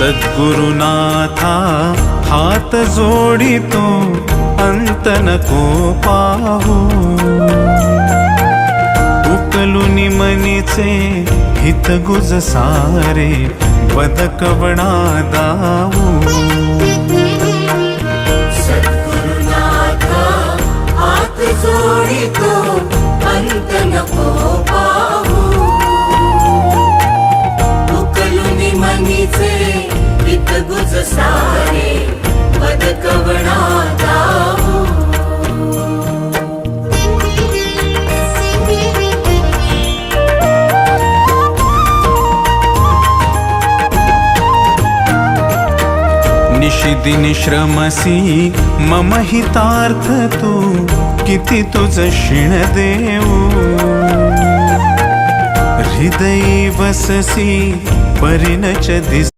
सद्गुरुनाथा हात जोडितो अंत नको पाहू उकलुनी मनीचे हित गुज सारे बदकवणा दाऊ सद्गुरुनाथा हात जोडितो अंत नको पाहू उकलुनी मनीचे हित गुज सारे बदकवणा दाऊ निशिदिनी श्रमसी मम हितार्थ तू किती तुझ शिण देऊ हृदयी वससी परिणच दिस